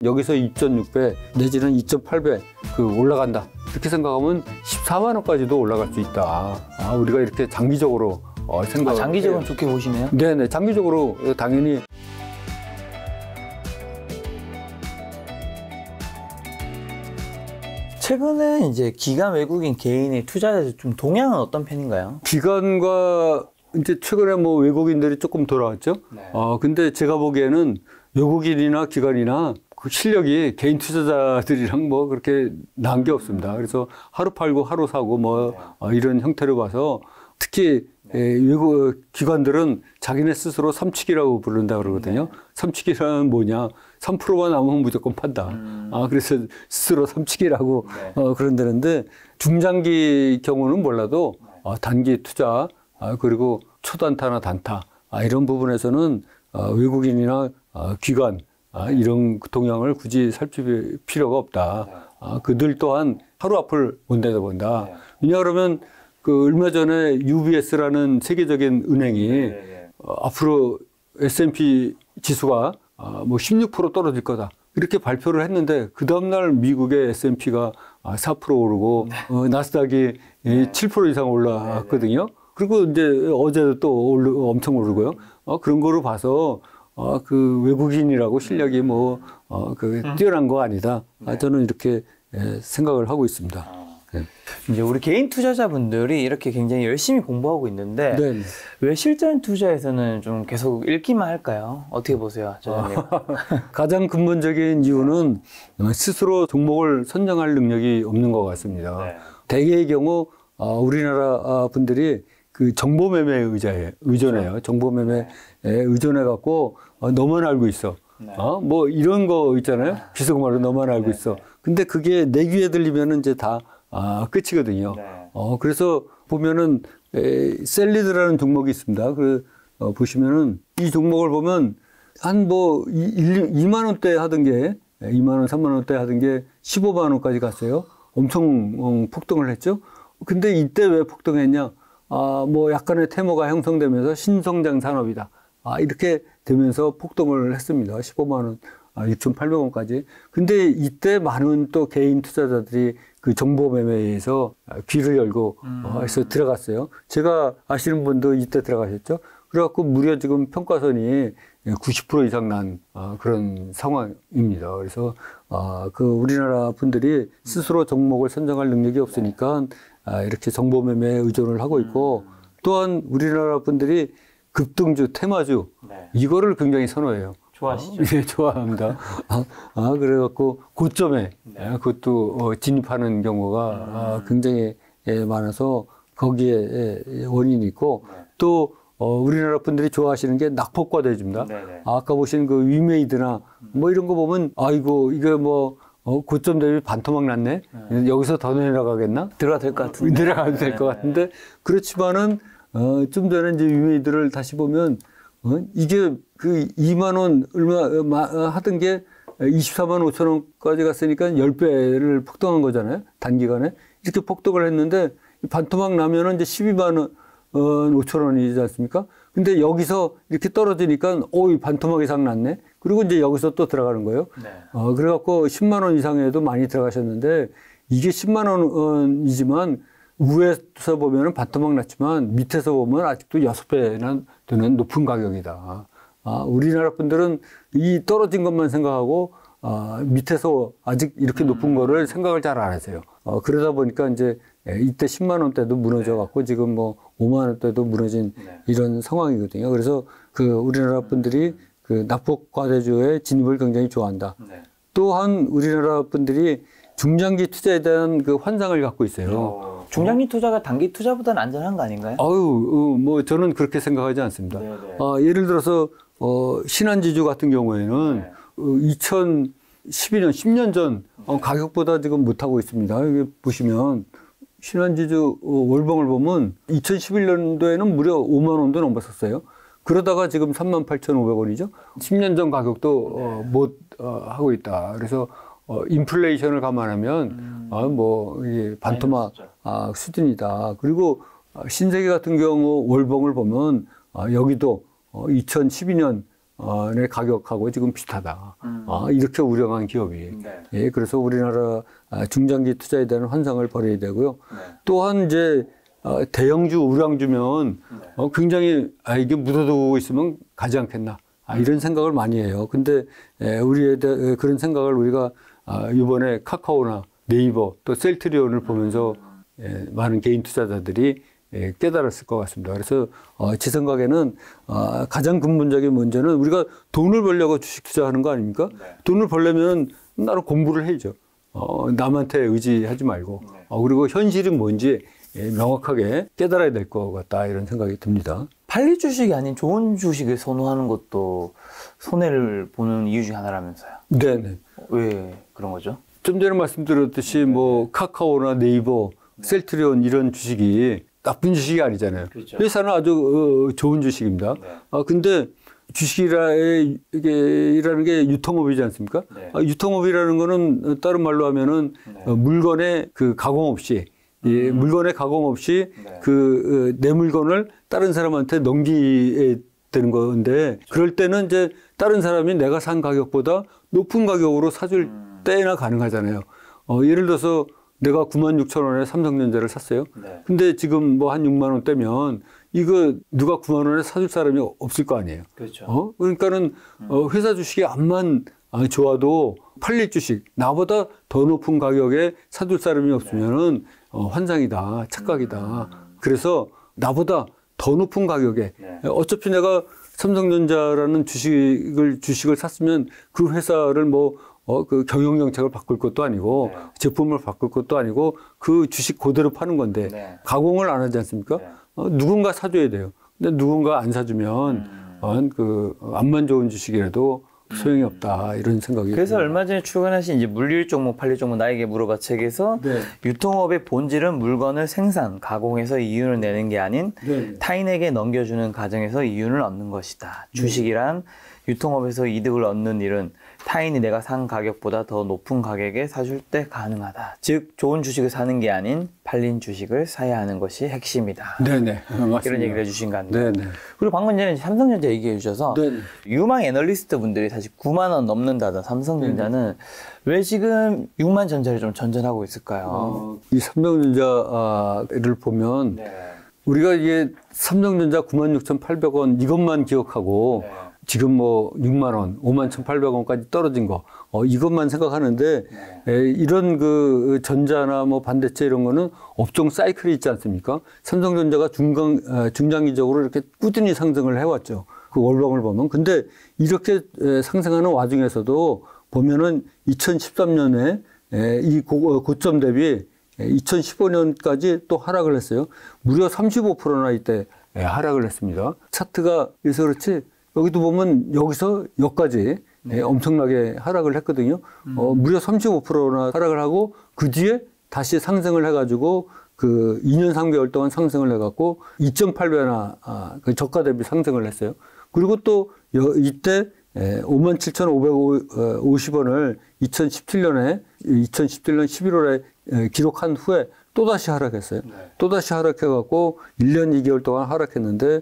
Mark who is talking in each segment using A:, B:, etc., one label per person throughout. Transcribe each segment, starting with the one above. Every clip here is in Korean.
A: 여기서 2.6배 내지는 2.8배 올라간다. 이렇게 생각하면 14만 원까지도 올라갈 수 있다. 우리가 이렇게 장기적으로 생각.
B: 장기적으로 좋게 보시네요.
A: 네네, 장기적으로 당연히.
B: 최근에 이제 기관 외국인 개인의 투자에 좀 동향은 어떤 편인가요?
A: 기관과 이제 최근에 뭐 외국인들이 조금 돌아왔죠.
B: 네.
A: 근데 제가 보기에는 외국인이나 기관이나 그 실력이 개인 투자자들이랑 뭐 그렇게 난 게 없습니다. 그래서 하루 팔고 하루 사고 뭐 이런 형태로 봐서 특히 외국 기관들은 자기네 스스로 삼치기라고 부른다 그러거든요. 삼치기란 뭐냐? 3%만 남으면 무조건 판다. 그래서 스스로 삼치기라고 그런다는데 중장기 경우는 몰라도 단기 투자 그리고 초단타나 단타 이런 부분에서는 외국인이나 기관 이런 동향을 굳이 살필 필요가 없다. 그들 또한 하루 앞을 못 내다본다. 왜냐하면 그 얼마 전에 UBS라는 세계적인 은행이 앞으로 S&P 지수가 뭐 16% 떨어질 거다. 이렇게 발표를 했는데 그 다음날 미국의 S&P가 4% 오르고 나스닥이 7% 이상 올랐거든요. 그리고 이제 어제도 또 엄청 오르고요. 그런 거로 봐서 그 외국인이라고 실력이 뭐 뛰어난 거 아니다. 저는 이렇게 생각을 하고 있습니다.
B: 이제 우리 개인 투자자분들이 이렇게 굉장히 열심히 공부하고 있는데
A: 네.
B: 왜 실전 투자에서는 좀 계속 읽기만 할까요? 어떻게 보세요, 저자님?
A: 가장 근본적인 이유는 스스로 종목을 선정할 능력이 없는 것 같습니다.
B: 네.
A: 대개의 경우 우리나라 분들이 그 정보 매매에 의존해요. 정보 매매에 의존해 갖고 너만 알고 있어. 뭐 이런 거 있잖아요. 비속말로 너만 알고 있어. 근데 그게 내 귀에 들리면은 이제 다 끝이거든요. 그래서 보면은 셀리드라는 종목이 있습니다. 보시면은 이 종목을 보면 한 뭐 2만 원대 하던 게 2만 원, 3만 원대 하던 게 15만 원까지 갔어요. 엄청 폭등을 했죠. 근데 이때 왜 폭등했냐? 뭐 약간의 태모가 형성되면서 신성장 산업이다. 이렇게 되면서 폭등을 했습니다. 15만 원, 6,800원까지. 근데 이때 많은 또 개인 투자자들이 그 정보 매매에서 귀를 열고 해서 들어갔어요. 제가 아시는 분도 이때 들어가셨죠. 그래갖고 무려 지금 평가선이 90% 이상 난 그런 상황입니다. 그래서 그 우리나라 분들이 스스로 종목을 선정할 능력이 없으니까 이렇게 정보 매매에 의존을 하고 있고 또한 우리나라 분들이 급등주, 테마주 이거를 굉장히 선호해요.
B: 좋아하시죠?
A: 예, 좋아합니다. 그래갖고 고점에 그것도 진입하는 경우가 굉장히 많아서 거기에 원인이 있고 또 우리나라 분들이 좋아하시는 게 낙폭과대주입니다. 아까 보신 그 위메이드나 뭐 이런 거 보면 아이고 이게 뭐 고점 대비 반토막 났네. 여기서 더 내려가겠나?
B: 들어가도 될 것 같은데.
A: 내려가도 될 것 같은데 그렇지만은 좀 전에 이제 위메이드를 다시 보면 이게 그 2만 원 얼마 하던 게 24만 5천 원까지 갔으니까 10배를 폭등한 거잖아요. 단기간에. 이렇게 폭등을 했는데 반토막 나면은 이제 12만 원 5천 원이지 않습니까? 근데 여기서 이렇게 떨어지니까 이 반토막 이상 났네. 그리고 이제 여기서 또 들어가는 거예요. 그래갖고 10만 원 이상에도 많이 들어가셨는데 이게 10만 원이지만 위에서 보면은 반토막 났지만 밑에서 보면 아직도 6배나 되는 높은 가격이다. 우리나라 분들은 이 떨어진 것만 생각하고 밑에서 아직 이렇게 높은 거를 생각을 잘 안 하세요. 그러다 보니까 이제 이때 10만 원대도 무너져 갖고 지금 뭐 5만 원대도 무너진 이런 상황이거든요. 그래서 그 우리나라 분들이 그 낙폭과대주의 진입을 굉장히 좋아한다. 또한 우리나라 분들이 중장기 투자에 대한 그 환상을 갖고 있어요.
B: 중장기 투자가 단기 투자보다는 안전한 거 아닌가요?
A: 뭐 저는 그렇게 생각하지 않습니다. 예를 들어서 신한지주 같은 경우에는 2012년, 10년 전 가격보다 지금 못하고 있습니다. 여기 보시면 신한지주 월봉을 보면 2011년도에는 무려 5만 원도 넘었었어요. 그러다가 지금 38,500원이죠. 10년 전 가격도 못 하고 있다. 그래서 인플레이션을 감안하면 뭐 이게 반토막 수준이다. 그리고 신세계 같은 경우 월봉을 보면 여기도 2012년의 가격하고 지금 비슷하다. 이렇게 우량한 기업이.
B: 네.
A: 예, 그래서 우리나라 중장기 투자에 대한 환상을 버려야 되고요.
B: 네.
A: 또한 이제 대형주, 우량주면
B: 네.
A: 굉장히 이게 묻어두고 있으면 가지 않겠나. 이런 생각을 많이 해요. 근데 우리에 대해 그런 생각을 우리가 이번에 카카오나 네이버 또 셀트리온을 보면서 많은 개인 투자자들이 깨달았을 것 같습니다. 그래서 제 생각에는 가장 근본적인 문제는 우리가 돈을 벌려고 주식 투자하는 거 아닙니까?
B: 네.
A: 돈을 벌려면 나름 공부를 해야죠. 남한테 의지하지 말고. 그리고 현실이 뭔지 명확하게 깨달아야 될 것 같다 이런 생각이 듭니다.
B: 팔릴 주식이 아닌 좋은 주식을 선호하는 것도 손해를 보는 이유 중 하나라면서요.
A: 네네.
B: 왜 그런 거죠?
A: 좀 전에 말씀드렸듯이 뭐 카카오나 네이버, 셀트리온 이런 주식이 나쁜 주식이 아니잖아요.
B: 그렇죠.
A: 회사는 아주 좋은 주식입니다.
B: 네.
A: 근데 주식이라는 게 유통업이지 않습니까?
B: 네.
A: 유통업이라는 거는 다른 말로 하면은
B: 네.
A: 물건의 그 가공 없이 물건의 가공 없이
B: 네.
A: 내 물건을 다른 사람한테 넘기게 되는 건데 그럴 때는 이제 다른 사람이 내가 산 가격보다 높은 가격으로 사줄 때나 가능하잖아요. 예를 들어서 내가 96,000원에 삼성전자를 샀어요.
B: 네.
A: 근데 지금 뭐 한 6만 원대면 이거 누가 9만 원에 사줄 사람이 없을 거 아니에요.
B: 그렇죠.
A: 그러니까는 회사 주식이 암만 좋아도 팔릴 주식 나보다 더 높은 가격에 사줄 사람이 없으면은 환상이다, 착각이다. 그래서 나보다 더 높은 가격에 어차피 내가 삼성전자라는 주식을 샀으면 그 회사를 그 경영 정책을 바꿀 것도 아니고 제품을 바꿀 것도 아니고 그 주식 그대로 파는 건데 가공을 안 하지 않습니까? 누군가 사줘야 돼요. 근데 누군가 안 사주면 암만 좋은 주식이라도 소용이 없다 이런 생각이
B: 그래서
A: 듭니다.
B: 얼마 전에 출간하신 이제 물릴 종목, 팔릴 종목 나에게 물어봐 책에서
A: 네.
B: 유통업의 본질은 물건을 생산, 가공해서 이윤을 내는 게 아닌
A: 네.
B: 타인에게 넘겨주는 과정에서 이윤을 얻는 것이다. 주식이란 유통업에서 이득을 얻는 일은 타인이 내가 산 가격보다 더 높은 가격에 사줄 때 가능하다. 즉 좋은 주식을 사는 게 아닌 팔린 주식을 사야 하는 것이 핵심이다.
A: 네네 맞습니다.
B: 이런 얘기를 해주신 것 같네요.
A: 네네.
B: 그리고 방금 전에 삼성전자 얘기해 주셔서
A: 네네.
B: 유망 애널리스트 분들이 사실 9만 원 넘는다던 삼성전자는 왜 지금 6만 전자를 좀 전전하고 있을까요?
A: 이 삼성전자를 보면 우리가 이게 삼성전자 96,800원 이것만 기억하고 지금 뭐 6만 원, 51,800원까지 떨어진 거 이것만 생각하는데 이런 그 전자나 뭐 반도체 이런 거는 업종 사이클이 있지 않습니까? 삼성전자가 중장기적으로 이렇게 꾸준히 상승을 해왔죠. 그 월봉을 보면. 근데 이렇게 상승하는 와중에서도 보면은 2013년에 이 고점 대비 2015년까지 또 하락을 했어요. 무려 35%나 이때 하락을 했습니다. 차트가 그래서 그렇지 여기도 보면 여기서 여기까지 엄청나게 하락을 했거든요. 무려 35%나 하락을 하고 그 뒤에 다시 상승을 해가지고 그 2년 3개월 동안 상승을 해갖고 2.8배나 그 저가 대비 상승을 했어요. 그리고 또 이때 57,550원을 2017년 11월에 기록한 후에 또다시 하락했어요. 또다시 하락해갖고 1년 2개월 동안 하락했는데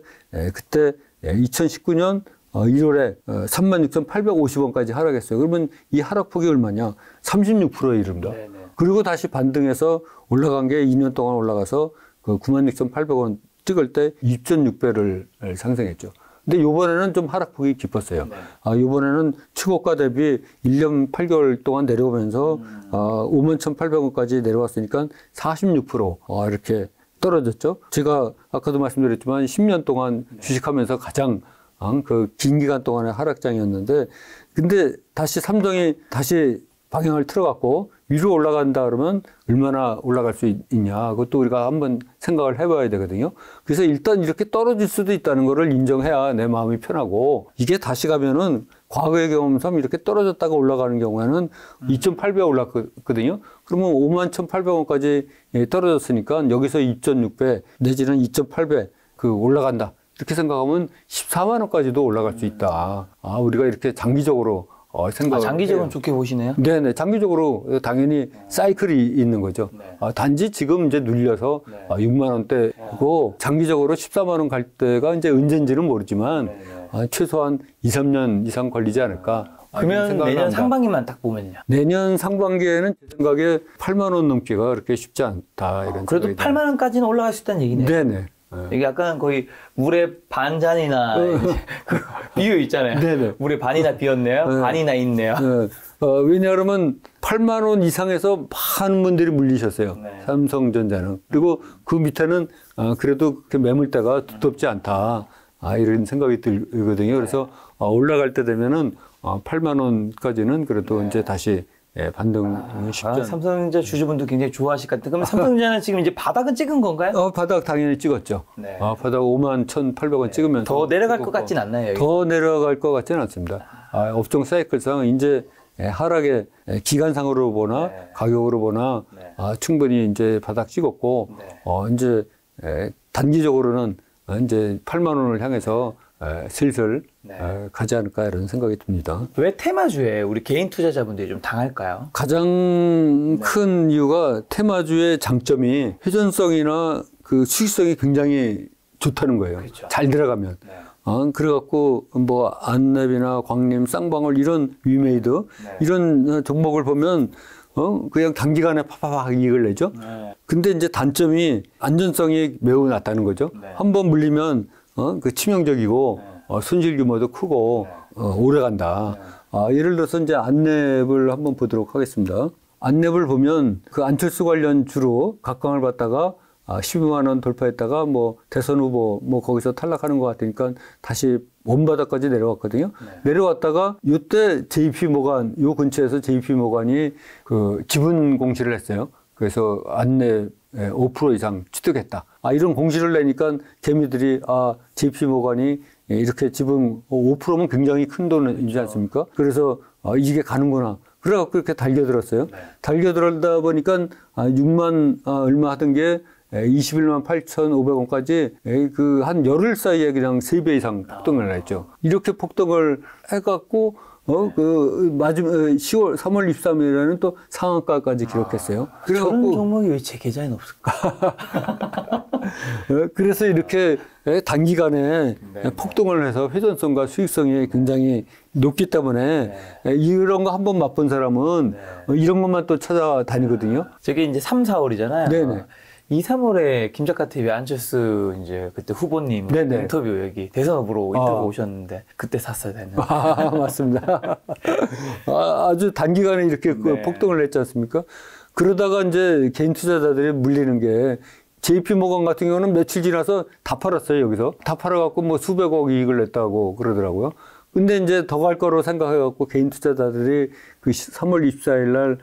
A: 그때 2019년 1월에 36,850원까지 하락했어요. 그러면 이 하락폭이 얼마냐? 36%에 이릅니다. 그리고 다시 반등해서 올라간 게 2년 동안 올라가서 그 96,800원 찍을 때 2.6배를 상승했죠. 근데 요번에는 좀 하락폭이 깊었어요. 요번에는 최고가 대비 1년 8개월 동안 내려오면서 51,800원까지 내려왔으니까 46% 이렇게 떨어졌죠. 제가 아까도 말씀드렸지만 10년 동안 주식하면서 가장 그 긴 기간 동안의 하락장이었는데 근데 다시 삼성이 다시 방향을 틀어갖고 위로 올라간다 그러면 얼마나 올라갈 수 있냐. 그것도 우리가 한번 생각을 해봐야 되거든요. 그래서 일단 이렇게 떨어질 수도 있다는 거를 인정해야 내 마음이 편하고 이게 다시 가면은 과거의 경험상 이렇게 떨어졌다가 올라가는 경우에는 2.8배 올랐거든요. 그러면 51,800원까지 떨어졌으니까 여기서 2.6배 내지는 2.8배 그 올라간다. 이렇게 생각하면 14만 원까지도 올라갈 수 있다. 우리가 이렇게 장기적으로 생각.
B: 장기적으로 좋게 보시네요.
A: 네네, 장기적으로 당연히 사이클이 있는 거죠. 단지 지금 이제 눌려서 6만 원대고 장기적으로 14만 원 갈 때가 이제 언젠지는 모르지만 최소한 2, 3년 이상 걸리지 않을까.
B: 그러면
A: 생각을
B: 내년
A: 합니다.
B: 상반기만 딱 보면요.
A: 내년 상반기에는 제 생각에 8만 원 넘기가 그렇게 쉽지 않다 이런
B: 그래도
A: 생각이
B: 8만 원까지는 올라갈 수 있다는 얘기네요.
A: 네네.
B: 이게 약간 거의 물의 반잔이나 이제 그 비유 있잖아요.
A: 네네.
B: 물의 반이나 비었네요.
A: 네.
B: 반이나 있네요.
A: 왜냐하면 8만 원 이상에서 많은 분들이 물리셨어요.
B: 네.
A: 삼성전자는. 그리고 그 밑에는 그래도 그 매물대가 두텁지 않다. 이런 생각이 들거든요. 그래서 올라갈 때 되면은 8만 원까지는 그래도 이제 다시 반등이 쉽지 않다.
B: 삼성전자 주주분도 굉장히 좋아하실 것 같아요. 그럼 삼성전자는 지금 이제 바닥은 찍은 건가요?
A: 바닥 당연히 찍었죠.
B: 네.
A: 바닥 51,800원 찍으면
B: 더 내려갈 것 같진 않나요? 여기?
A: 더 내려갈 것 같지는 않습니다. 업종 사이클상 이제 하락의 기간상으로 보나
B: 네.
A: 가격으로 보나
B: 네.
A: 충분히 이제 바닥 찍었고
B: 네.
A: 이제 단기적으로는 이제 8만 원을 향해서 슬슬
B: 네.
A: 가지 않을까 이런 생각이 듭니다.
B: 왜 테마주에 우리 개인 투자자분들이 좀 당할까요?
A: 가장 큰 이유가 테마주의 장점이 회전성이나 그 수익성이 굉장히 좋다는 거예요.
B: 그렇죠.
A: 잘 들어가면.
B: 네.
A: 그래갖고 뭐 안랩이나 광림, 쌍방울 이런 위메이드
B: 네.
A: 이런 종목을 보면 그냥 단기간에 파파박 이익을 내죠.
B: 네.
A: 근데 이제 단점이 안전성이 매우 낮다는 거죠.
B: 네.
A: 한번 물리면 그 치명적이고
B: 네.
A: 손실 규모도 크고 오래 간다. 예를 들어서 이제 안랩을 한번 보도록 하겠습니다. 안랩을 보면 그 안철수 관련 주로 각광을 받다가 12만 원 돌파했다가 뭐 대선 후보 뭐 거기서 탈락하는 것 같으니까 다시 원바닥까지 내려왔거든요. 내려왔다가 요때 JP 모간 요 근처에서 JP 모간이 그 지분 공시를 했어요. 그래서 안내 5% 이상 취득했다. 이런 공시를 내니까 개미들이 JP 모간이 이렇게 지분 5%면 굉장히 큰 돈이지 않습니까? 그래서 이게 가는구나. 그래갖고 그렇게 달겨들었어요. 달겨들다 보니까 6만 얼마 하던 게 21만 8,500원까지 그 한 열흘 사이에 그냥 3배 이상 폭등을 했죠. 이렇게 폭등을 해갖고 그 마지막 10월 3월 23일에는 또 상한가까지 기록했어요.
B: 저런 종목이 왜 제 계좌에는 없을까?
A: 그래서 이렇게 단기간에 폭등을 해서 회전성과 수익성이 굉장히 높기 때문에 이런 거 한번 맛본 사람은 이런 것만 또 찾아다니거든요.
B: 저게 이제 3, 4월이잖아요.
A: 네네.
B: 2, 3월에 김작가 TV 안철수 이제 그때 후보님
A: 네네.
B: 인터뷰 여기 대선 후보로 인터뷰 오셨는데 그때 샀어야 되는.
A: 맞습니다. 아주 단기간에 이렇게 그 폭등을 했지 않습니까? 그러다가 이제 개인 투자자들이 물리는 게 JP 모건 같은 경우는 며칠 지나서 다 팔았어요, 여기서. 다 팔아갖고 뭐 수백억 이익을 냈다고 그러더라고요. 근데 이제 더 갈 거로 생각해갖고 개인 투자자들이 그 3월 24일 날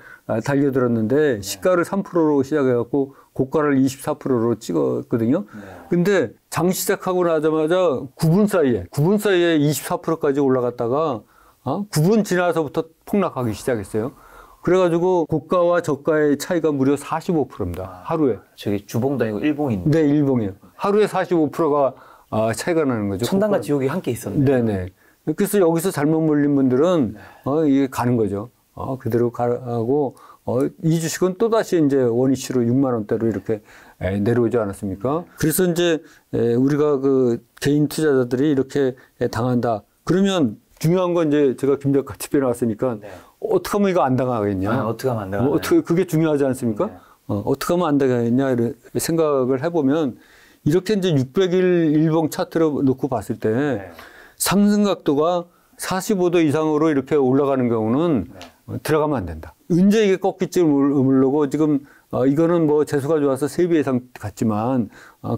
A: 달려들었는데 시가를 3%로 시작해갖고 고가를 24%로 찍었거든요. 근데 장 시작하고 나자마자 9분 사이에 24%까지 올라갔다가 9분 지나서부터 폭락하기 시작했어요. 그래가지고 고가와 저가의 차이가 무려 45%입니다. 하루에.
B: 저기 주봉도 아니고 일봉인데.
A: 네, 일봉이에요. 하루에 45%가 차이가 나는 거죠.
B: 천당과 지옥이 함께 있었네요.
A: 네네. 그래서 여기서 잘못 물린 분들은 이게 가는 거죠. 그대로 가고 이 주식은 또 다시 이제 원위치로 6만 원대로 이렇게 내려오지 않았습니까? 그래서 이제 우리가 그 개인 투자자들이 이렇게 당한다. 그러면 중요한 건 이제 제가 김작가 TV에 나왔으니까 어떻게 하면 이거 안 당하겠냐?
B: 어떻게 하면 안 당하냐?
A: 어떻게 그게 중요하지 않습니까? 어떻게 하면 안 당하겠냐 이런 생각을 해보면 이렇게 이제 600일 일봉 차트로 놓고 봤을 때 상승 각도가 45도 이상으로 이렇게 올라가는 경우는 들어가면 안 된다. 언제 이게 꺾일지 모르고 지금 이거는 뭐 재수가 좋아서 3배 이상 갔지만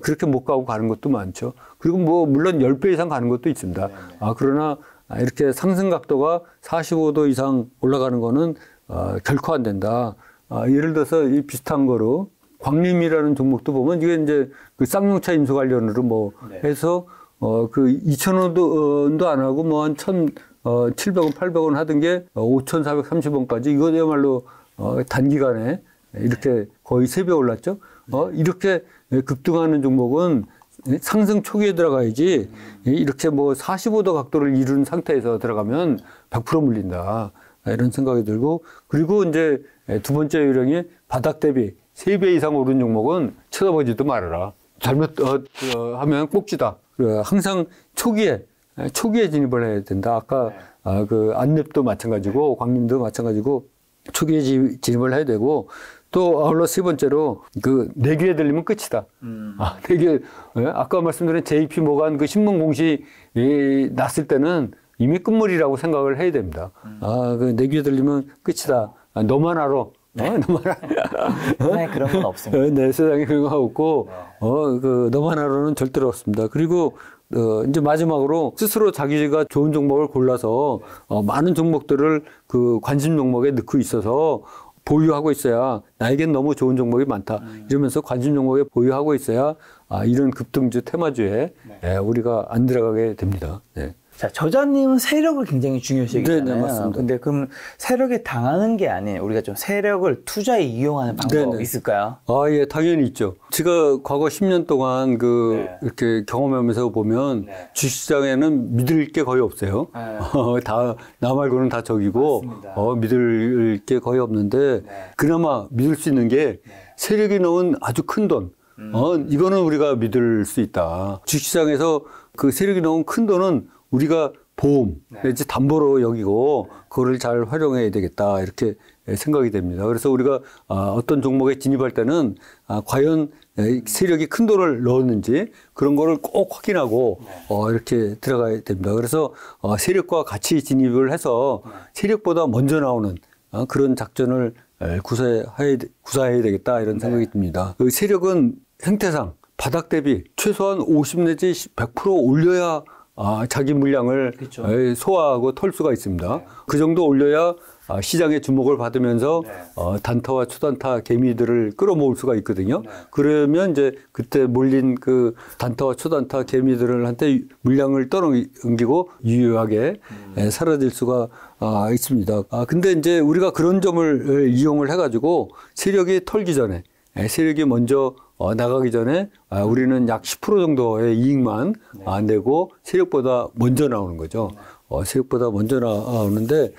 A: 그렇게 못 가고 가는 것도 많죠. 그리고 뭐 물론 10배 이상 가는 것도 있습니다. 그러나 이렇게 상승 각도가 45도 이상 올라가는 거는 결코 안 된다. 예를 들어서 이 비슷한 거로 광림이라는 종목도 보면 이게 이제 그 쌍용차 인수 관련으로 뭐 해서 그 2,000원도 안 하고 뭐 한 1,700원, 800원 하던 게 5,430원까지 이거야말로 단기간에 이렇게 거의 3배 올랐죠. 이렇게 급등하는 종목은 상승 초기에 들어가야지 이렇게 뭐 45도 각도를 이룬 상태에서 들어가면 100% 물린다. 이런 생각이 들고 그리고 이제 두 번째 요령이 바닥 대비 3배 이상 오른 종목은 쳐다보지도 말아라. 잘못 하면 꼭지다. 항상 초기에 초기에 진입을 해야 된다. 아까 그 안랩도 마찬가지고 광림도 마찬가지고 초기에 진입을 해야 되고 또 아울러 세 번째로 그 내귀에 들리면 끝이다. 내귀 아까 말씀드린 JP 모간 그 신문 공시 났을 때는 이미 끝물이라고 생각을 해야 됩니다. 그 내귀에 들리면 끝이다. 너만 알아. 너만 알아.
B: 네, 그런 건 없습니다.
A: 네, 세상에 그런 거 없고, 그 너만 알아는 절대로 없습니다. 그리고 이제 마지막으로 스스로 자기가 좋은 종목을 골라서 많은 종목들을 그 관심 종목에 넣고 있어서 보유하고 있어야 나에겐 너무 좋은 종목이 많다. 이러면서 관심 종목에 보유하고 있어야 이런 급등주 테마주에 우리가 안 들어가게 됩니다. 네.
B: 자, 저자님은 세력을 굉장히 중요시 여기잖아요.
A: 네, 맞습니다.
B: 근데 그럼 세력에 당하는 게 아닌 우리가 좀 세력을 투자에 이용하는 방법이 있을까요?
A: 예, 당연히 있죠. 제가 과거 10년 동안 이렇게 경험하면서 보면 주식시장에는 믿을 게 거의 없어요. 다, 나 말고는 다 적이고, 믿을 게 거의 없는데, 그나마 믿을 수 있는 게 세력이 넣은 아주 큰 돈. 이거는 우리가 믿을 수 있다. 주식시장에서 그 세력이 넣은 큰 돈은 우리가 보험, 내지 담보로 여기고 그거를 잘 활용해야 되겠다 이렇게 생각이 됩니다. 그래서 우리가 어떤 종목에 진입할 때는 과연 세력이 큰 돈을 넣었는지 그런 거를 꼭 확인하고 이렇게 들어가야 됩니다. 그래서 세력과 같이 진입을 해서 세력보다 먼저 나오는 그런 작전을 구사해야 되겠다 이런 생각이 듭니다. 그 세력은 형태상 바닥 대비 최소한 50 내지 100% 올려야 자기 물량을 소화하고 털 수가 있습니다. 그 정도 올려야 시장의 주목을 받으면서 단타와 초단타 개미들을 끌어모을 수가 있거든요. 그러면 이제 그때 몰린 그 단타와 초단타 개미들한테 물량을 떠넘기고 유효하게 사라질 수가 있습니다. 근데 이제 우리가 그런 점을 이용을 해가지고 세력이 털기 전에 세력이 먼저 나가기 전에 우리는 약 10% 정도의 이익만 내고 세력보다 먼저 나오는 거죠. 세력보다 먼저 나오는데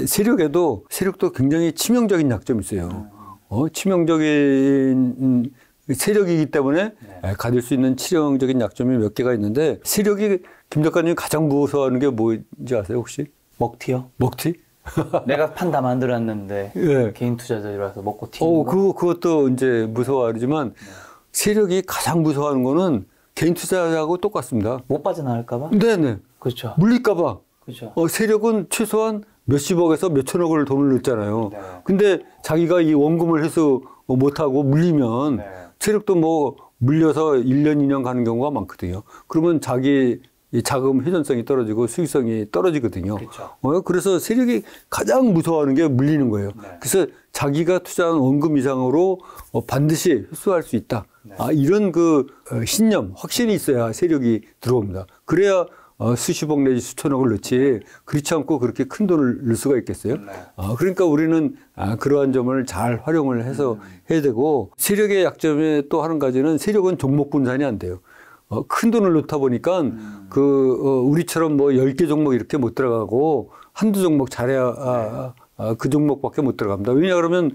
A: 세력도 굉장히 치명적인 약점이 있어요. 치명적인 세력이기 때문에 가질 수 있는 치명적인 약점이 몇 개가 있는데 세력이 김 작가님 가장 무서워하는 게 뭔지 아세요 혹시?
B: 먹튀요?
A: 먹튀?
B: 내가 판 다 만들었는데 개인 투자자들이라서 먹고 튀는 거?
A: 그것도 이제 무서워하지만 세력이 가장 무서워하는 거는 개인 투자자하고 똑같습니다.
B: 못 빠져나갈까봐?
A: 네네.
B: 그렇죠.
A: 물릴까봐.
B: 그렇죠.
A: 세력은 최소한 몇십억에서 몇천억을 돈을 넣잖아요. 근데 자기가 이 원금을 회수 못하고 물리면 세력도 뭐 물려서 1년, 2년 가는 경우가 많거든요. 그러면 자기 이 자금 회전성이 떨어지고 수익성이 떨어지거든요. 그렇죠. 그래서 세력이 가장 무서워하는 게 물리는 거예요. 그래서 자기가 투자한 원금 이상으로 반드시 회수할 수 있다. 이런 그 신념, 확신이 있어야 세력이 들어옵니다. 그래야 수십억 내지 수천억을 넣지 그렇지 않고 그렇게 큰 돈을 넣을 수가 있겠어요? 그러니까 우리는 그러한 점을 잘 활용을 해서 해야 되고 세력의 약점의 또 한 가지는 세력은 종목 분산이 안 돼요. 큰 돈을 넣다 보니까 우리처럼 뭐 10개 종목 이렇게 못 들어가고 한두 종목 잘해야 그 종목밖에 못 들어갑니다. 왜냐 그러면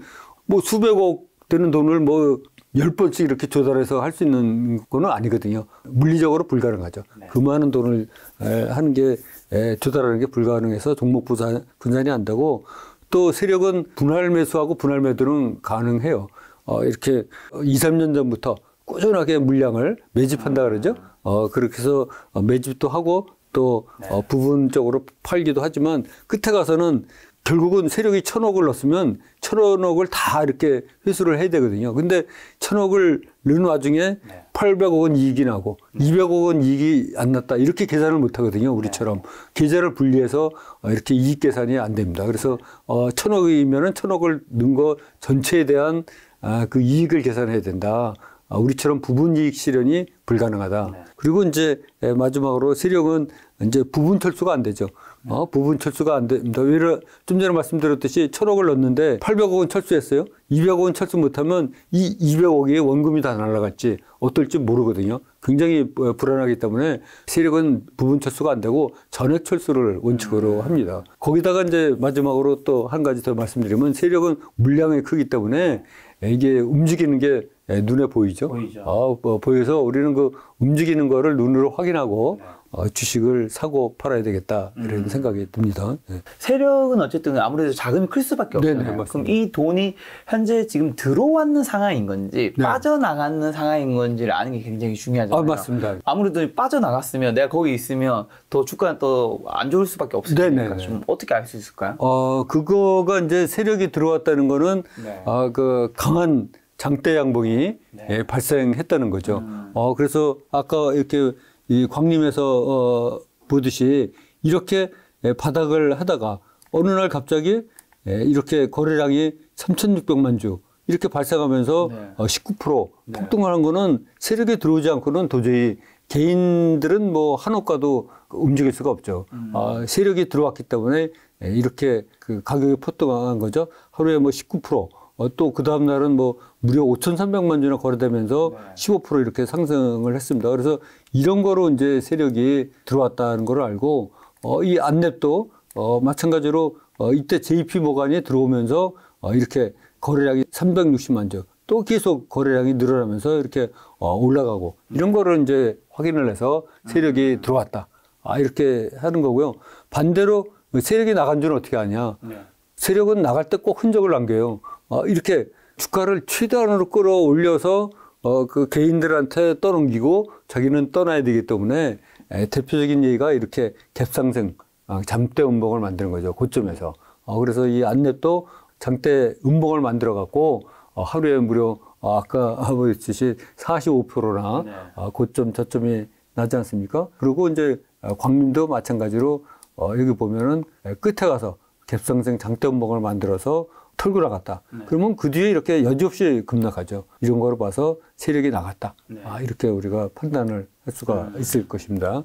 A: 뭐 수백억 되는 돈을 뭐 10번씩 이렇게 조달해서 할 수 있는 거는 아니거든요. 물리적으로 불가능하죠. 그 많은 돈을 하는 게 조달하는 게 불가능해서 종목 분산이 안 되고 또 세력은 분할 매수하고 분할 매도는 가능해요. 이렇게 2, 3년 전부터 꾸준하게 물량을 매집한다 그러죠. 그렇게 해서 매집도 하고 또 부분적으로 팔기도 하지만 끝에 가서는 결국은 세력이 1,000억을 넣었으면 1,000억을 다 이렇게 회수를 해야 되거든요. 근데 1,000억을 넣은 와중에 800억은 이익이 나고 200억은 이익이 안 났다. 이렇게 계산을 못 하거든요. 우리처럼. 계좌를 분리해서 이렇게 이익 계산이 안 됩니다. 그래서 1,000억이면은 1,000억을 넣은 거 전체에 대한 그 이익을 계산해야 된다. 우리처럼 부분 이익 실현이 불가능하다. 그리고 이제 마지막으로 세력은 이제 부분 철수가 안 되죠. 부분 철수가 안 됩니다. 좀 전에 말씀드렸듯이 1,000억을 넣었는데 800억은 철수했어요. 200억은 철수 못하면 이 200억이 원금이 다 날아갈지 어떨지 모르거든요. 굉장히 불안하기 때문에 세력은 부분 철수가 안 되고 전액 철수를 원칙으로 합니다. 거기다가 이제 마지막으로 또 한 가지 더 말씀드리면 세력은 물량이 크기 때문에 이게 움직이는 게 눈에 보이죠. 보여서 우리는 그 움직이는 거를 눈으로 확인하고 주식을 사고 팔아야 되겠다 이런 생각이 듭니다. 네.
B: 세력은 어쨌든 아무래도 자금이 클 수밖에
A: 네네,
B: 없잖아요.
A: 맞습니다.
B: 그럼 이 돈이 현재 지금 들어왔는 상황인 건지
A: 네.
B: 빠져나가는 상황인 건지를 아는 게 굉장히 중요하잖아요.
A: 맞습니다.
B: 아무래도 빠져나갔으면 내가 거기 있으면 더 주가는 더 안 좋을 수밖에 없을 테니까
A: 네네네.
B: 좀 어떻게 알 수 있을까요?
A: 그거가 이제 세력이 들어왔다는 거는
B: 네.
A: 그 강한 장대 양봉이
B: 네.
A: 예, 발생했다는 거죠. 그래서 아까 이렇게 이 광림에서 보듯이 이렇게 바닥을 하다가 어느 날 갑자기 이렇게 거래량이 3,600만 주 이렇게 발생하면서
B: 네.
A: 19% 폭등을 한 거는 세력이 들어오지 않고는 도저히 개인들은 뭐 한옥가도 움직일 수가 없죠. 세력이 들어왔기 때문에 이렇게 그 가격이 폭등한 거죠. 하루에 뭐 19%. 또 그 다음 날은 뭐 무려 5,300만 주나 거래되면서 15% 이렇게 상승을 했습니다. 그래서 이런 거로 이제 세력이 들어왔다는 걸 알고 이 안랩도 마찬가지로 이때 JP 모간이 들어오면서 이렇게 거래량이 360만 주 또 계속 거래량이 늘어나면서 이렇게 올라가고 이런 거를 이제 확인을 해서 세력이 들어왔다. 이렇게 하는 거고요. 반대로 세력이 나간 줄은 어떻게 아냐. 세력은 나갈 때 꼭 흔적을 남겨요. 이렇게 주가를 최대한으로 끌어올려서 그 개인들한테 떠넘기고 자기는 떠나야 되기 때문에 대표적인 예가 이렇게 갭상승, 잠대 음봉을 만드는 거죠. 고점에서. 그래서 이 안랩도 장대 음봉을 만들어 갖고 하루에 무려 아까 보였듯이 45%나 고점 저점이 나지 않습니까? 그리고 이제 광림도 마찬가지로 여기 보면은 끝에 가서 갭상승 장대 음봉을 만들어서 털고 나갔다. 그러면 그 뒤에 이렇게 여지없이 급락하죠. 이런 거로 봐서 세력이 나갔다. 이렇게 우리가 판단을 할 수가 있을 것입니다.